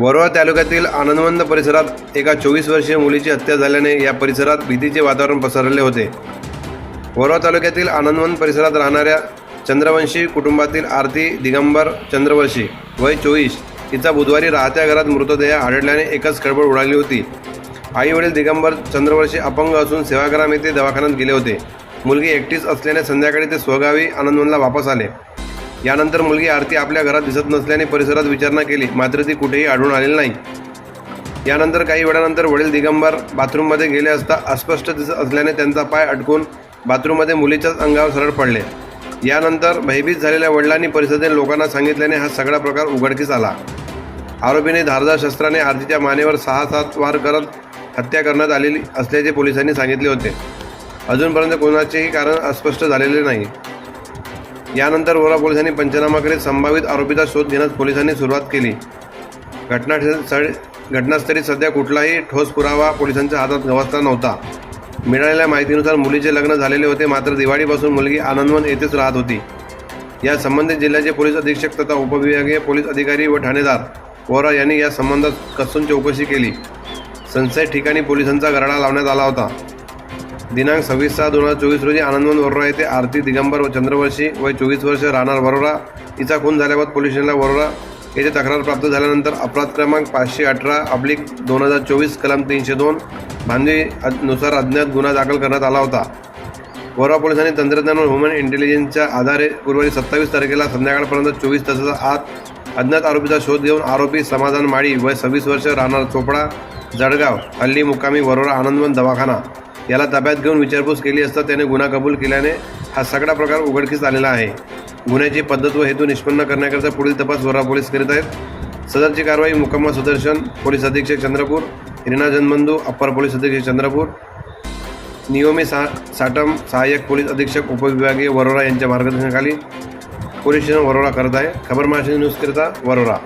वरोरा तालुक्यातील आनंदवन परिसरात एका 24 वर्षीय मुलीची हत्या झाल्याने या परिसरात भीतीचे वातावरण पसरले होते। वरोरा तालुक्यातील आनंदवन परिसरात राहणाऱ्या चंद्रवंशी कुटुंबातील आरती दिगंबर चंद्रवंशी वय 24 हिचा बुधवारी राहत्या घरात मृतदेह आढळल्याने एकच खळबळ उडाली होती। आई वडील दिगंबर चंद्रवंशी अपंग असून सेवाग्राम येथे दवाखान्यात गेले होते। मुलगी एकटीच असल्याने संध्याकाळी ते स्वगावी आनंदवनला वापस आले। यानंतर मुलगी आरती आपल्या घरात दिसत नसल्याने परिसरात विचारणा केली, मात्र ती कुठेही आढळून आलेली नाही। यानंतर काही वेळानंतर वडील दिगंबर बाथरूममध्ये गेले असता अस्पष्ट दिसत असल्याने त्यांचा पाय अडकून बाथरूममध्ये मुलीच्याच अंगावर सरळ पडले। यानंतर भयभीत झालेल्या वडिलांनी परिसरातील लोकांना सांगितल्याने हा सगळा प्रकार उघडकीस आला। आरोपीने धारदार शस्त्राने आरतीच्या मानेवर 6-7 वार करत हत्या करण्यात आलेली असल्याचे पोलिसांनी सांगितले होते। अजूनपर्यंत कोणाचेही कारण अस्पष्ट झालेले नाही। यानंतर वरोरा पोलिसांनी पंचनामा करीत संभावित आरोपीचा शोध घेण्यास पोलिसांनी सुरुवात केली। घटनास्थळी सध्या कुठलाही ठोस पुरावा पोलिसांच्या हातात गवसला नव्हता। मिळालेल्या माहितीनुसार मुलीचे लग्न झालेले होते, मात्र दिवाळीपासून मुलगी आनंदवन येथेच राहत होती। या संबंधित जिल्ह्याचे पोलीस अधीक्षक तथा उपविभागीय पोलीस अधिकारी व ठाणेदार वरोरा यांनी या संबंधात कसून चौकशी केली। संशयित ठिकाणी पोलिसांचा गराडा लावण्यात आला होता। दिनांक 26/6/2024 रोजी आनंदवन वरोरा येथे आरती दिगंबर व चंद्रवंशी वय 24 वर्ष राहणार वरोरा हिचा खून झाल्याबाद पोलीस स्टेशनला वरोरा येथे तक्रार प्राप्त झाल्यानंतर अपराध क्रमांक 518/2024 कलम 302 भांडवी नुसार अज्ञात गुन्हा दाखल करण्यात आला होता। वरोरा पोलिसांनी तंत्रज्ञान व ह्युमन इंटेलिजन्सच्या आधारे गुरुवारी 27 तारखेला संध्याकाळपर्यंत 24 तासाच्या आत अज्ञात आरोपीचा शोध घेऊन आरोपी समाधान माळी वय 26 वर्ष राहणार चोपडा जळगाव हल्ली मुक्कामी वरोरा आनंदवन दवाखाना याला ताब्यात घेऊन विचारपूस केली असता त्याने गुन्हा कबूल केल्याने हा सगळा प्रकार उघडकीस आलेला आहे। गुन्ह्याची पद्धत व हेतू निष्पन्न करण्याकरता पुढील तपास वरोरा पोलीस करीत आहेत। सदरची कारवाई मुक्कामा सुदर्शन पोलीस अधीक्षक चंद्रपूर, रीना जनबंधू अप्पर पोलीस अधीक्षक चंद्रपूर, नियोमी साटम सहाय्यक पोलीस अधीक्षक उपविभागीय वरोरा यांच्या मार्गदर्शनाखाली पोलीस स्टेशन वरोरा करत आहे। खबर महाराष्ट्र न्यूज करता वरोरा।